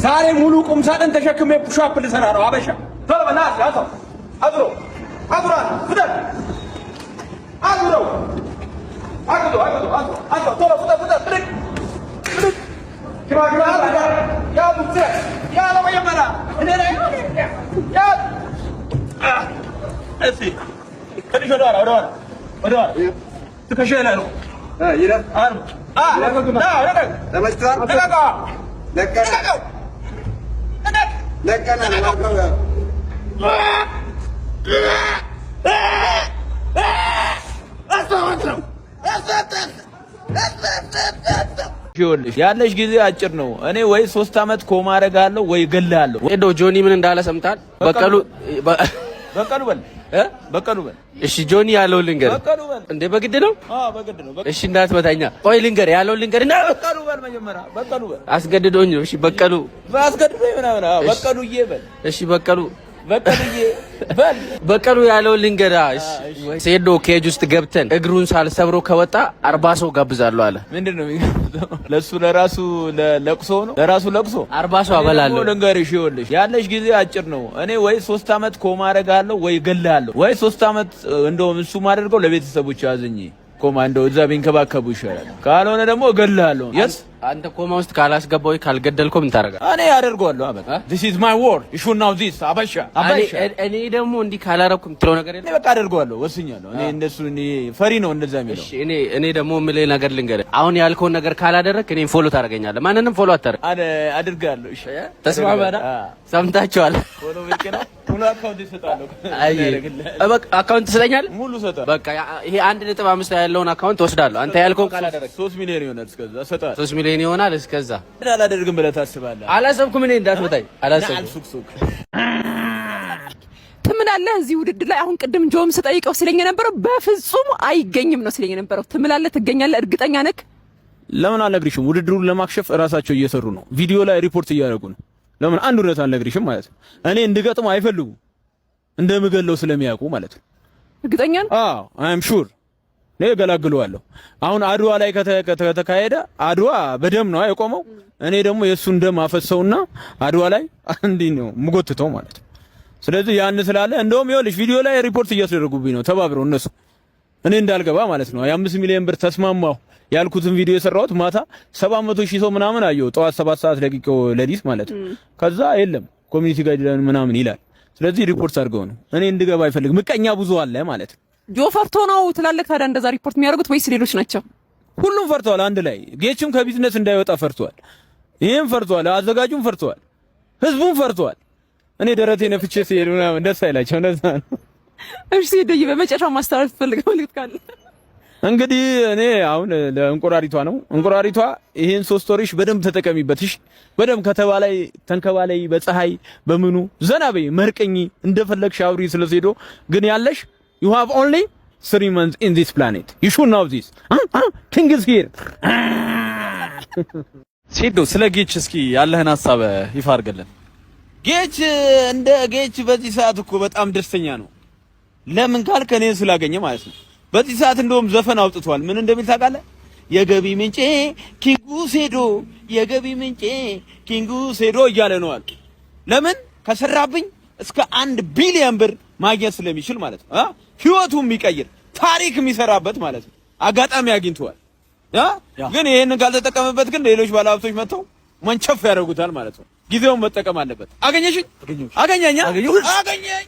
ዛሬ ሙሉ ቁም ሳጥን ተሸክሜ ፑሻፕ ልሰራ ነው። አበሻ ቶሎ በናስ ያዘው አድሮ ፍጠን አድሮ ቶሎ ፍጠን ብድግ ግባ ያ ቡት ያ ለመጀመሪያ እኔ ላይ ያ እሺ ከዲሽ ወደ ኋላ ትከሻዬ ላይ ነው ይረፍ አርብ ያለሽ ጊዜ አጭር ነው። እኔ ወይ 3 አመት ኮማ አደርጋለሁ ወይ እገልሃለሁ። ሄዶ ጆኒ ምን እንዳለ ሰምታል? በቀሉ በል እሺ ጆኒ ያለው ልንገር እንዴ በግድ ነው? በግድ ነው። እሺ እንዳትመታኛ። ቆይ ልንገር ያለው ልንገር እና በቀሉ በል መጀመሪያ በቀሉ በል አስገድዶኝ ነው። እሺ በቀሉ አስገድዶኝ ምናምን በቀሉዬ በል እሺ በቀሉ ያለው ልንገራ። እሺ ሴዶ ኬጅ ውስጥ ገብተን እግሩን ሳልሰብሮ ከወጣ 40 ሰው ጋብዛለሁ አለ። ምንድነው ለሱ ለራሱ ለቅሶ ነው? ለራሱ ለቅሶ 40 ሰው አበላለሁ። ልንገርሽ ይኸውልሽ ያለሽ ጊዜ አጭር ነው። እኔ ወይ 3 አመት ኮማ አደርጋለሁ ወይ እገልሃለሁ። ወይ 3 አመት እንደውም እሱ ማደርገው ለቤተሰቦች ያዝኝ ኮማ እንደው እዛ ቢንከባከቡ ይሻላል። ካልሆነ ደግሞ እገልሃለሁ። የስ አንተ ኮማ ውስጥ ካላስገባው ካልገደልከው ምን ታረጋለህ? እኔ አደርገዋለሁ። አበቃ this is my word you should know this አበሻ እኔ ደግሞ እንዲህ ካላረኩም ትለው ነገር የለም። በቃ አደርገዋለሁ። ወስኛለሁ። እኔ እንደሱ ፈሪ ነው እንደዛ የሚለው። እሺ እኔ ደግሞ የምልህ ነገር ልንገርህ። አሁን ያልከውን ነገር ካላደረክ እኔን ፎሎ ታደርገኛለህ። ማንንም ፎሎ አታደርግ። አድርጋለሁ። እሺ ተስማማና ሰምታችኋል። ፎሎ ብቻ ነው። ሙሉ አካውንት ይሰጣለሁ። በቃ አካውንት ትሰጠኛለህ? ሙሉ ሰጣ። በቃ ይሄ 1.5 ያለውን አካውንት ወስዳለሁ። አንተ ያልከውን ካላደረክ 3 ሚሊዮን ይሆናል። እስከዛ ሰጣ 3 ሚሊዮን ይሆናል። እስከዛ አላደርግም ብለህ ታስባለህ? አላሰብኩም። እኔ እንዳትመታኝ አላሰብኩም። ትምላለህ እዚህ ውድድር ላይ አሁን ቅድም ጆም ስጠይቀው ሲለኝ የነበረው በፍጹም አይገኝም ነው ሲለኝ የነበረው። ትምላለህ፣ ትገኛለህ፣ እርግጠኛ ነህ? ለምን አልነግርሽም? ውድድሩን ለማክሸፍ እራሳቸው እየሰሩ ነው። ቪዲዮ ላይ ሪፖርት እያደረጉ ነው። ለምን አንድ እውነት አልነግርሽም ማለት ነው። እኔ እንድገጥም አይፈልጉም እንደምገለው ስለሚያውቁ ማለት ነው። እርግጠኛ ነህ? አዎ አይ አም ሹር ነው ገላግለዋለሁ። አሁን አድዋ ላይ ከተካሄደ አድዋ በደም ነው የቆመው። እኔ ደግሞ የሱን ደም አፈሰውና አድዋ ላይ አንዲ ነው ምጎትተው ማለት ነው። ስለዚህ ያን ስላለ እንደውም ይኸውልሽ ቪዲዮ ላይ ሪፖርት እያስደረጉብኝ ነው ተባብረው እነሱ እኔ እንዳልገባ ማለት ነው። የ5 ሚሊዮን ብር ተስማማው ያልኩትን ቪዲዮ የሰራሁት ማታ 700,000 ሰው ምናምን አየው ጠዋት 7 ሰዓት ደቂቃው ለዲስ ማለት ነው። ከዛ የለም ኮሚኒቲ ጋይድላይን ምናምን ይላል። ስለዚህ ሪፖርት አድርገው ነው እኔ እንድገባ አይፈልግ። ምቀኛ ብዙ አለ ማለት ነው። ጆ ፈርቶ ነው ትላለህ ታዲያ እንደዛ ሪፖርት የሚያደርጉት ወይስ ሌሎች ናቸው? ሁሉም ፈርተዋል። አንድ ላይ ጌችም ከቢዝነስ እንዳይወጣ ፈርተዋል። ይሄም ፈርተዋል። አዘጋጁም ፈርተዋል። ህዝቡም ፈርተዋል። እኔ ደረቴ ነፍቼ ሲሄድ ምናምን ደስ አይላቸው እንደዛ ነው። እሺ ደይ በመጨረሻው ማስተላለፍ ፈልገው መልእክት ካለ እንግዲህ እኔ አሁን ለእንቁራሪቷ ነው። እንቁራሪቷ ይሄን 3 ወርሽ በደንብ ተጠቀሚበት። እሺ በደንብ ከተባላይ ተንከባላይ በፀሐይ በምኑ ዘና በይ መርቀኝ እንደፈለግሽ አውሪ ስለሄዶ ግን ያለሽ you have only 3 months in this planet you should know this king is here ሴዶ ስለ ጌች እስኪ ያለህን ሐሳብ ይፋ አድርገልን። ጌች እንደ ጌች በዚህ ሰዓት እኮ በጣም ደስተኛ ነው። ለምን ካልከ እኔን ስላገኘ ማለት ነው። በዚህ ሰዓት እንደውም ዘፈን አውጥቷል። ምን እንደሚል ታውቃለህ? የገቢ ምንጬ ኪንጉ ሴዶ የገቢ ምንጬ ኪንጉ ሴዶ እያለ ነው አለ። ለምን ከሰራብኝ እስከ 1 ቢሊዮን ብር ማግኘት ስለሚችል ማለት ነው። ህይወቱን የሚቀይር ታሪክ የሚሰራበት ማለት ነው። አጋጣሚ አግኝቷል። ግን ይሄንን ካልተጠቀመበት ግን ሌሎች ባለሀብቶች መጥተው መንቸፍ ያደርጉታል ማለት ነው። ጊዜውን መጠቀም አለበት። አገኘሽኝ? አገኘኛ? አገኘኝ